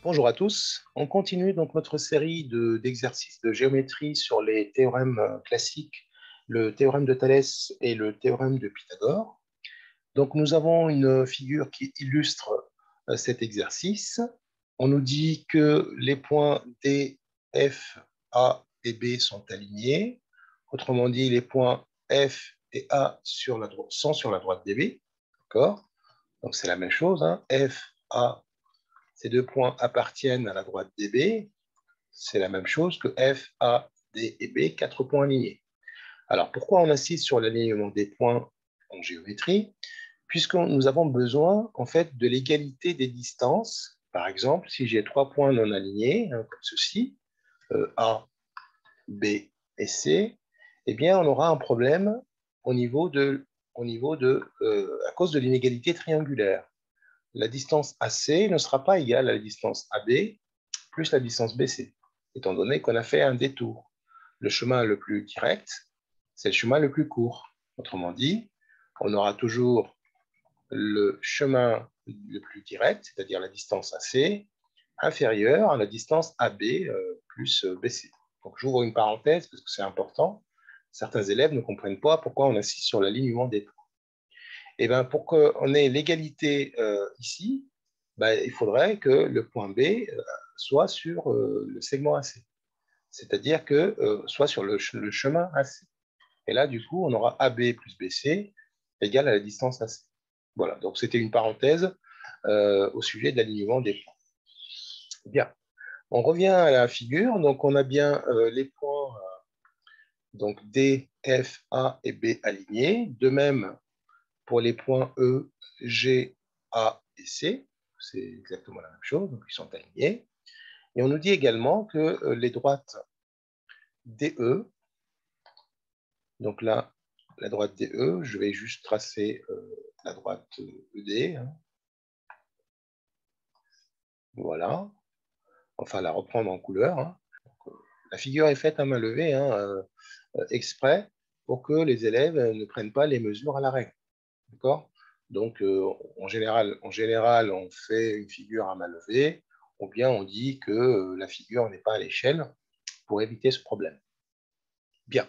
Bonjour à tous. On continue donc notre série d'exercices de géométrie sur les théorèmes classiques, le théorème de Thalès et le théorème de Pythagore. Donc nous avons une figure qui illustre cet exercice. On nous dit que les points D, F, A et B sont alignés. Autrement dit, les points F et A sont sur la droite DB. D'accord? Donc c'est la même chose, hein. F, A, ces deux points appartiennent à la droite DB. C'est la même chose que F, A, D et B, quatre points alignés. Alors, pourquoi on insiste sur l'alignement des points en géométrie? Puisque nous avons besoin, en fait, de l'égalité des distances. Par exemple, si j'ai trois points non alignés, hein, comme ceci, A, B et C, eh bien, on aura un problème à cause de l'inégalité triangulaire. La distance AC ne sera pas égale à la distance AB plus la distance BC, étant donné qu'on a fait un détour. Le chemin le plus direct, c'est le chemin le plus court. Autrement dit, on aura toujours le chemin le plus direct, c'est-à-dire la distance AC, inférieure à la distance AB plus BC. Donc j'ouvre une parenthèse parce que c'est important. Certains élèves ne comprennent pas pourquoi on insiste sur l'alignement des points. Et bien, pour qu'on ait l'égalité ici, ben, il faudrait que le point B soit sur le segment AC, c'est-à-dire que soit sur le chemin AC. Et là, du coup, on aura AB plus BC égale à la distance AC. Voilà, donc c'était une parenthèse au sujet de l'alignement des points. Bien, on revient à la figure. Donc, on a bien les points donc D, F, A et B alignés. De même, pour les points E, G, A et C, c'est exactement la même chose, donc ils sont alignés. Et on nous dit également que les droites DE, donc là, la droite DE, je vais juste tracer la droite ED, hein, voilà, enfin la reprendre en couleur. Hein. Donc, la figure est faite à main levée, hein, exprès, pour que les élèves ne prennent pas les mesures à la règle. D'accord? Donc, en général, on fait une figure à main levée, ou bien on dit que la figure n'est pas à l'échelle pour éviter ce problème. Bien.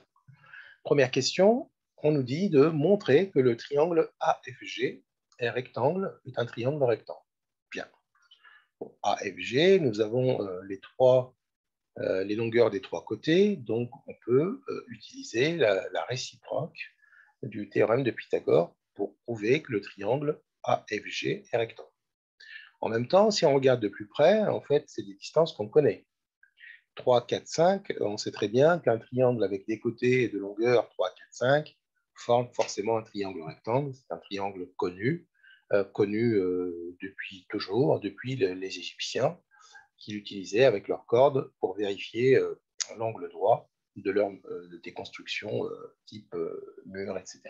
Première question, on nous dit de montrer que le triangle AFG est un triangle rectangle. Bien. Pour AFG, nous avons les longueurs des trois côtés, donc on peut utiliser la réciproque du théorème de Pythagore pour prouver que le triangle AFG est rectangle. En même temps, si on regarde de plus près, en fait, c'est des distances qu'on connaît. 3, 4, 5, on sait très bien qu'un triangle avec des côtés et de longueur 3, 4, 5 forme forcément un triangle rectangle. C'est un triangle connu, depuis toujours, depuis les Égyptiens, qui l'utilisaient avec leurs cordes pour vérifier l'angle droit des constructions type mur, etc.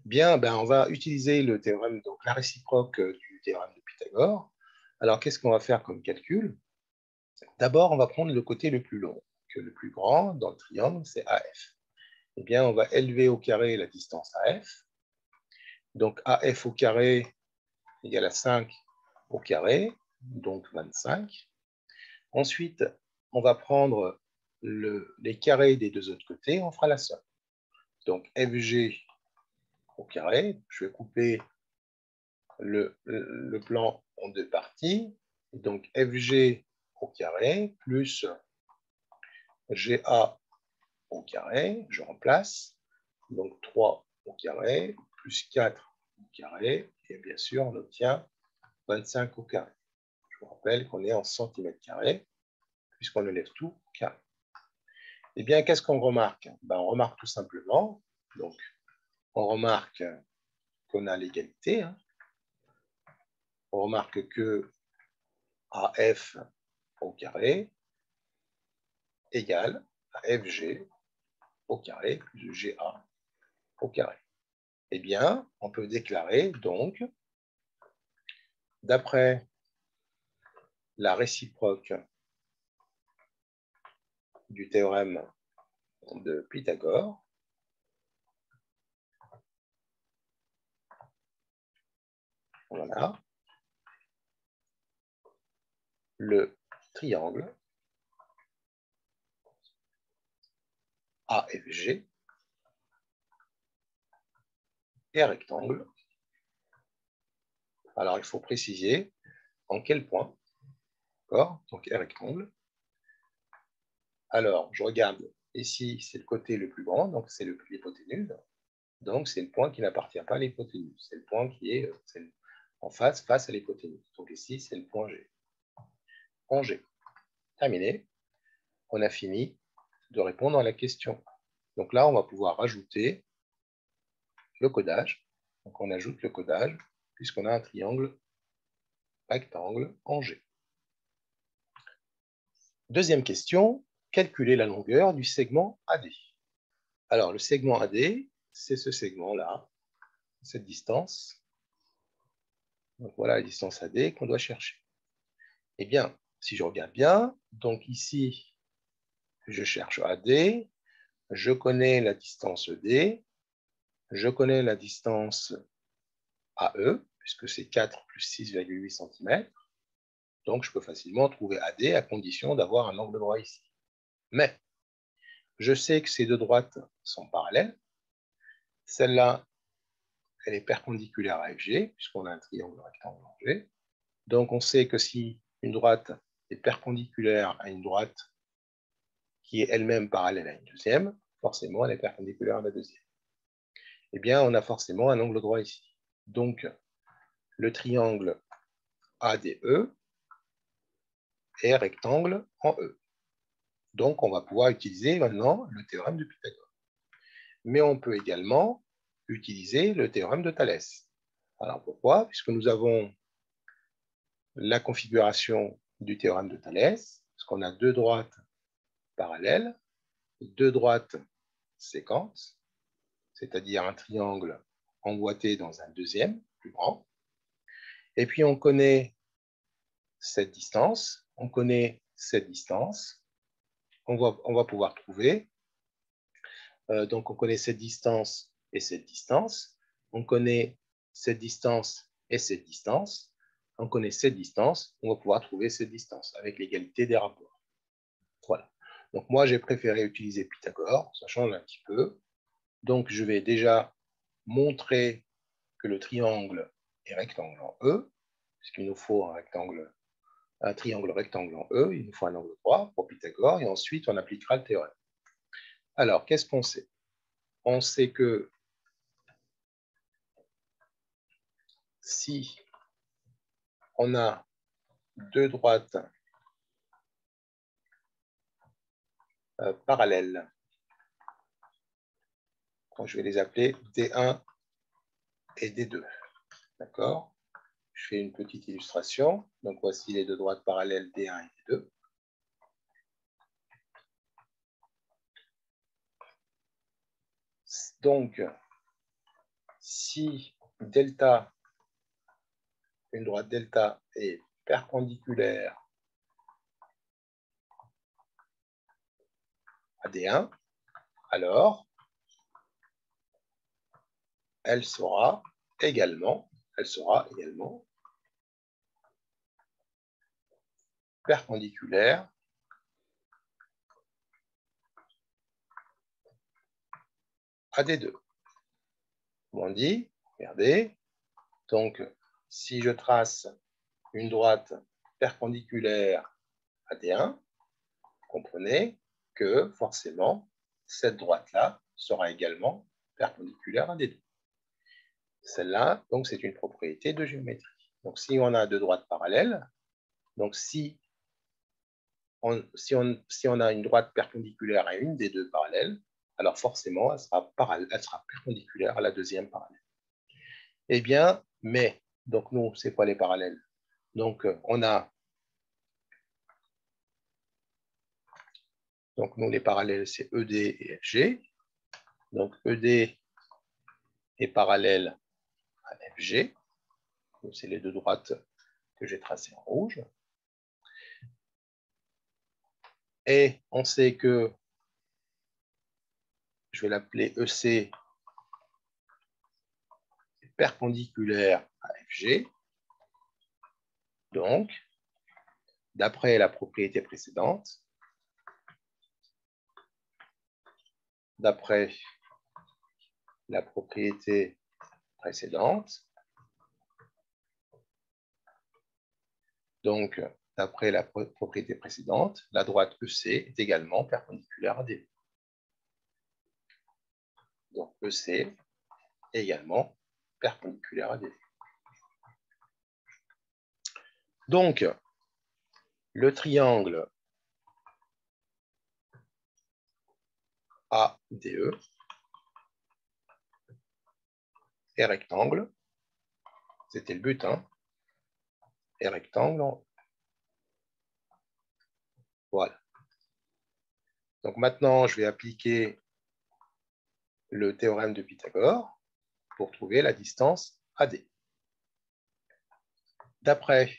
Bien, ben, on va utiliser le théorème, donc la réciproque du théorème de Pythagore. Alors, qu'est-ce qu'on va faire comme calcul? D'abord, on va prendre le côté le plus long, que le plus grand dans le triangle, c'est AF. Eh bien, on va élever au carré la distance AF. Donc, AF au carré égale à 5 au carré, donc 25. Ensuite, on va prendre les carrés des deux autres côtés, on fera la somme. Donc, FG au carré, je vais couper le plan en deux parties. Donc, FG au carré plus GA au carré, je remplace. Donc, 3 au carré plus 4 au carré. Et bien sûr, on obtient 25 au carré. Je vous rappelle qu'on est en centimètres carrés, puisqu'on élève tout au carré. Eh bien, qu'est-ce qu'on remarque? Ben, on remarque tout simplement, donc, on remarque qu'on a l'égalité. Hein. On remarque que AF au carré égale à FG au carré plus GA au carré. Eh bien, on peut déclarer donc, d'après la réciproque du théorème de Pythagore, voilà, le triangle AFG est un rectangle. Alors, il faut préciser en quel point. D'accord? Donc, un rectangle. Alors, je regarde ici, c'est le côté le plus grand, donc c'est l'hypoténuse. Donc, c'est le point qui n'appartient pas à l'hypoténuse. C'est le point qui est en face à l'hypoténuse. Donc, ici, c'est le point G. Point G. Terminé. On a fini de répondre à la question. Donc là, on va pouvoir rajouter le codage. Donc, on ajoute le codage puisqu'on a un triangle rectangle en G. Deuxième question, calculer la longueur du segment AD. Alors, le segment AD, c'est ce segment-là, cette distance. Donc, voilà la distance AD qu'on doit chercher. Eh bien, si je regarde bien, donc ici, je cherche AD, je connais la distance ED, je connais la distance AE, puisque c'est 4 plus 6,8 cm. Donc, je peux facilement trouver AD à condition d'avoir un angle droit ici. Mais, je sais que ces deux droites sont parallèles. Celle-là, elle est perpendiculaire à FG, puisqu'on a un triangle rectangle en G. Donc, on sait que si une droite est perpendiculaire à une droite qui est elle-même parallèle à une deuxième, forcément, elle est perpendiculaire à la deuxième. Eh bien, on a forcément un angle droit ici. Donc, le triangle ADE est rectangle en E. Donc, on va pouvoir utiliser maintenant le théorème de Pythagore. Mais on peut également utiliser le théorème de Thalès. Alors, pourquoi? Puisque nous avons la configuration du théorème de Thalès, parce qu'on a deux droites parallèles, deux droites séquentes, c'est-à-dire un triangle emboîté dans un deuxième, plus grand. Et puis, on connaît cette distance, on connaît cette distance, on va pouvoir trouver, donc on connaît cette distance et cette distance, on connaît cette distance et cette distance, on connaît cette distance, on va pouvoir trouver cette distance avec l'égalité des rapports. Voilà. Donc moi, j'ai préféré utiliser Pythagore, ça change un petit peu. Donc je vais déjà montrer que le triangle est rectangle en E, puisqu'il nous faut un triangle rectangle en E, il nous faut un angle droit pour Pythagore, et ensuite on appliquera le théorème. Alors, qu'est-ce qu'on sait? On sait que si on a deux droites parallèles, je vais les appeler D1 et D2, d'accord? Je fais une petite illustration. Donc, voici les deux droites parallèles D1 et D2. Donc, si delta, une droite delta est perpendiculaire à D1, alors elle sera également perpendiculaire à D2. On dit, regardez, donc si je trace une droite perpendiculaire à D1, comprenez que forcément, cette droite-là sera également perpendiculaire à D2. Celle-là, donc, c'est une propriété de géométrie. Donc, si on a deux droites parallèles, donc si on a une droite perpendiculaire à une des deux parallèles, alors forcément, elle sera perpendiculaire à la deuxième parallèle. Eh bien, mais, donc nous, c'est quoi les parallèles? Donc, donc nous, les parallèles, c'est ED et FG. Donc, ED est parallèle à FG. C'est les deux droites que j'ai tracées en rouge. Et on sait que, je vais l'appeler EC, perpendiculaire à FG. Donc, d'après la propriété précédente, d'après la propriété précédente, donc d'après la propriété précédente, la droite EC est également perpendiculaire à DE. Donc EC est également perpendiculaire à DE. Donc, le triangle ADE est rectangle, c'était le but, hein, est rectangle. Voilà. Donc maintenant, je vais appliquer le théorème de Pythagore pour trouver la distance AD. D'après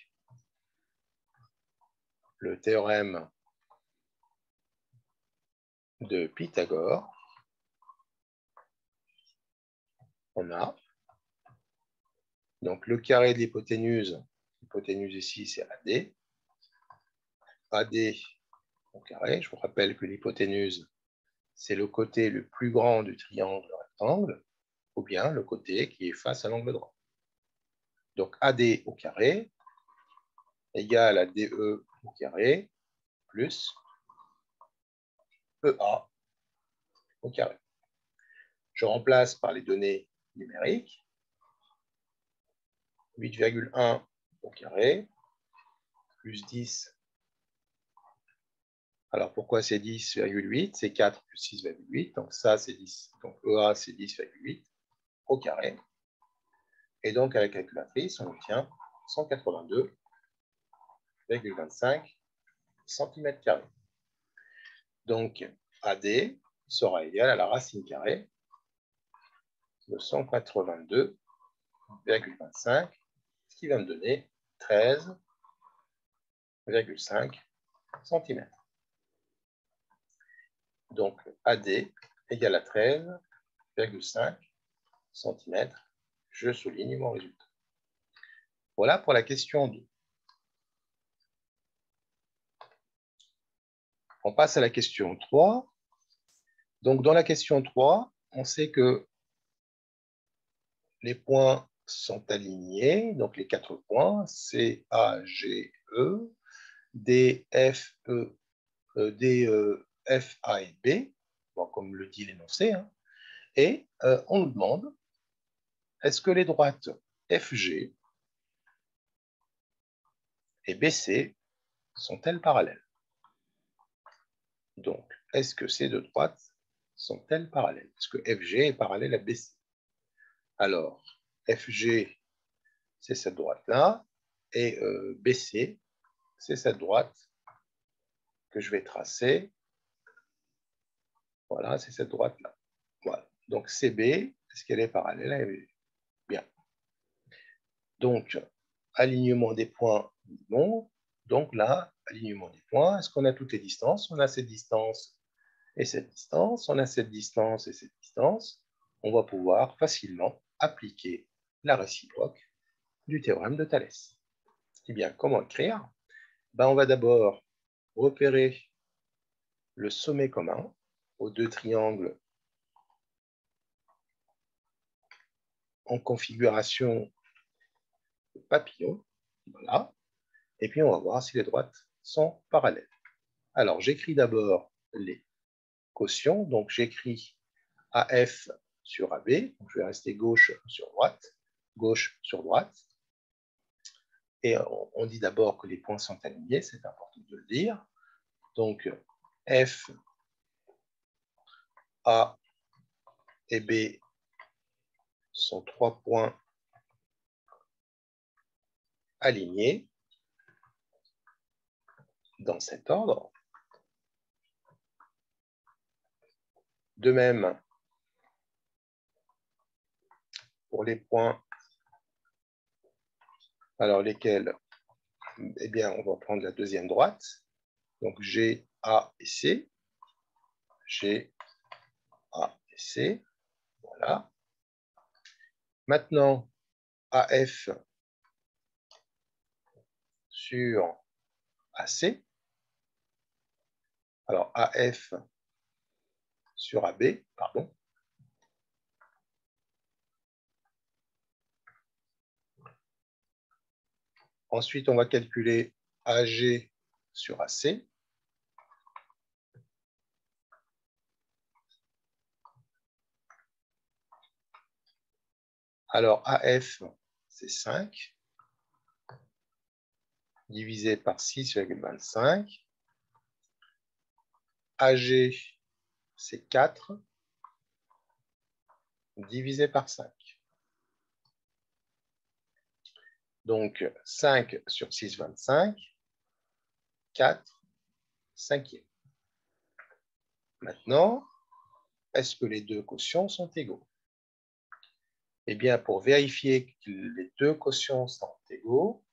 le théorème de Pythagore, on a donc le carré de l'hypoténuse ici c'est AD, AD au carré, je vous rappelle que l'hypoténuse c'est le côté le plus grand du triangle rectangle, ou bien le côté qui est face à l'angle droit. Donc AD au carré égale à DE au carré plus EA au carré. Je remplace par les données numériques, 8,1 au carré, plus 10. Alors pourquoi c'est 10,8? C'est 4 plus 6,8, donc ça c'est 10. Donc EA c'est 10,8 au carré. Et donc à la calculatrice, on obtient 182,25 cm². Donc AD sera égal à la racine carrée de 182,25, ce qui va me donner 13,5 cm. Donc AD égale à 13,5 cm. Je souligne mon résultat. Voilà pour la question 2. On passe à la question 3. Donc dans la question 3, on sait que les points sont alignés, donc les 4 points, C, A, G, E, D, F, E, D, F, A et B, bon, comme le dit l'énoncé, hein, et on nous demande, est-ce que les droites FG et BC sont-elles parallèles? Donc, est-ce que ces deux droites sont-elles parallèles? Est-ce que FG est parallèle à BC? Alors, FG, c'est cette droite-là, et BC, c'est cette droite que je vais tracer. Voilà, c'est cette droite-là. Voilà. Donc, CB, est-ce qu'elle est parallèle à FG? Bien. Donc, alignement des points, non. Donc là, alignement des points, est-ce qu'on a toutes les distances? On a cette distance et cette distance. On a cette distance et cette distance. On va pouvoir facilement appliquer la réciproque du théorème de Thalès. Eh bien, comment écrire? Ben, on va d'abord repérer le sommet commun aux deux triangles en configuration papillon. Voilà. Et puis, on va voir si les droites sont parallèles. Alors, j'écris d'abord les quotients. Donc, j'écris AF sur AB. Donc, je vais rester gauche sur droite. Gauche sur droite. Et on dit d'abord que les points sont alignés. C'est important de le dire. Donc, F, A et B sont 3 points alignés dans cet ordre. De même, pour les points, alors lesquels, eh bien, on va prendre la deuxième droite. Donc, G, A et C. G, A et C. Voilà. Maintenant, AF sur AC. Alors, AF sur AB, pardon. Ensuite, on va calculer AG sur AC. Alors, AF, c'est 5, divisé par 6,25. AG, c'est 4, divisé par 5. Donc, 5 sur 6,25, 4 cinquièmes. Maintenant, est-ce que les deux quotients sont égaux? Eh bien, pour vérifier que les deux quotients sont égaux,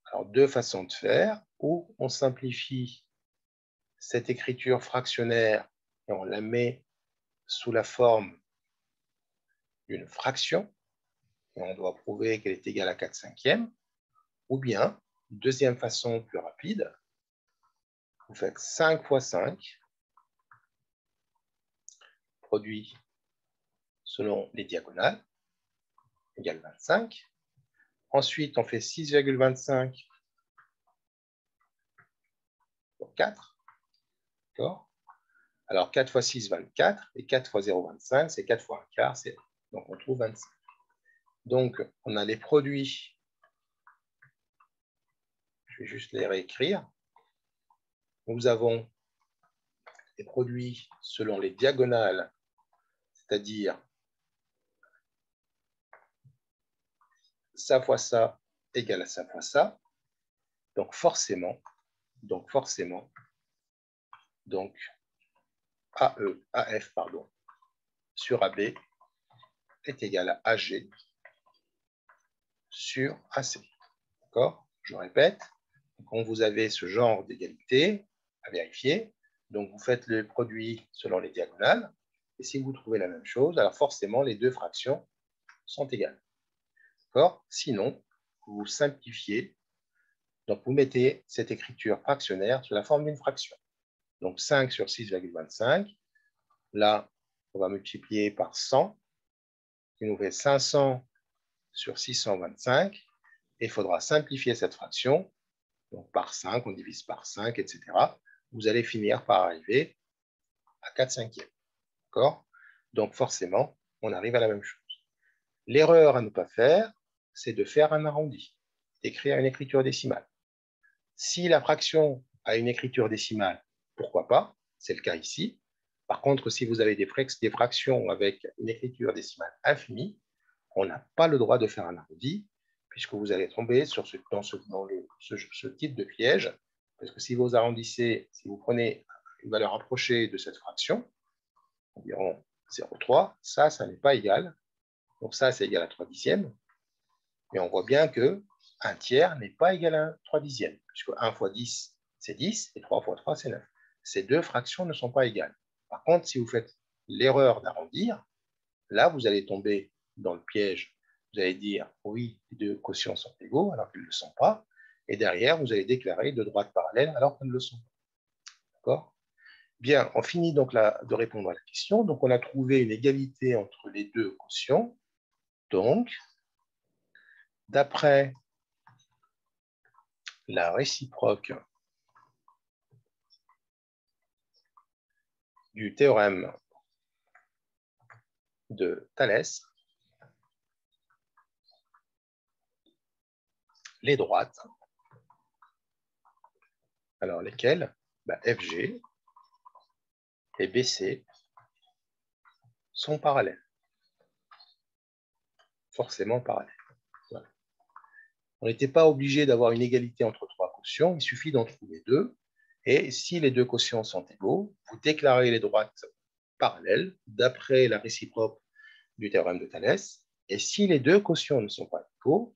alors deux façons de faire, ou on simplifie cette écriture fractionnaire et on la met sous la forme d'une fraction, et on doit prouver qu'elle est égale à 4 cinquièmes, ou bien, deuxième façon plus rapide, vous faites 5 fois 5, produit selon les diagonales, égale 25. Ensuite, on fait 6,25 pour 4. D'accord? Alors, 4 fois 6, 24. Et 4 fois 0, 25. C'est 4 fois 1 quart. Donc, on trouve 25. Donc, on a les produits. Je vais juste les réécrire. Nous avons les produits selon les diagonales, c'est-à-dire ça fois ça égale à ça fois ça. Donc, forcément, AF, sur AB est égal à AG sur AC. D'accord? Je répète, quand vous avez ce genre d'égalité à vérifier, donc vous faites le produit selon les diagonales, et si vous trouvez la même chose, alors forcément les deux fractions sont égales. D'accord? Sinon, vous simplifiez, donc vous mettez cette écriture fractionnaire sous la forme d'une fraction. Donc 5 sur 6,25, là, on va multiplier par 100, qui nous fait 500 sur 625, et il faudra simplifier cette fraction, donc par 5, on divise par 5, etc. Vous allez finir par arriver à 4 cinquièmes. D'accord? Donc forcément, on arrive à la même chose. L'erreur à ne pas faire, c'est de faire un arrondi, d'écrire une écriture décimale. Si la fraction a une écriture décimale, pourquoi pas? C'est le cas ici. Par contre, si vous avez des fractions avec une écriture décimale infinie, on n'a pas le droit de faire un arrondi, puisque vous allez tomber sur ce type de piège. Parce que si vous arrondissez, si vous prenez une valeur approchée de cette fraction, environ 0,3, ça n'est pas égal. Donc ça, c'est égal à 3 dixièmes. Mais on voit bien que 1 tiers n'est pas égal à 3 dixièmes, puisque 1 fois 10, c'est 10, et 3 fois 3, c'est 9. Ces deux fractions ne sont pas égales. Par contre, si vous faites l'erreur d'arrondir, là, vous allez tomber dans le piège. Vous allez dire, oui, les deux quotients sont égaux, alors qu'ils ne le sont pas. Et derrière, vous allez déclarer deux droites parallèles, alors qu'elles ne le sont pas. D'accord? Bien, on finit donc là de répondre à la question. Donc, on a trouvé une égalité entre les deux quotients. Donc, d'après la réciproque du théorème de Thalès, les droites, alors lesquelles? FG et BC sont parallèles, forcément parallèles. Voilà. On n'était pas obligé d'avoir une égalité entre trois quotients, il suffit d'en trouver deux, et si les deux quotients sont égaux, vous déclarez les droites parallèles d'après la réciproque du théorème de Thalès, et si les deux quotients ne sont pas égaux,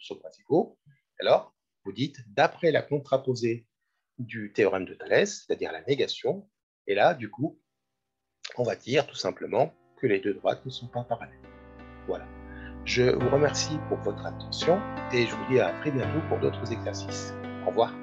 alors vous dites d'après la contraposée du théorème de Thalès, c'est-à-dire la négation, et là, du coup, on va dire tout simplement que les deux droites ne sont pas parallèles. Voilà. Je vous remercie pour votre attention et je vous dis à très bientôt pour d'autres exercices. Au revoir.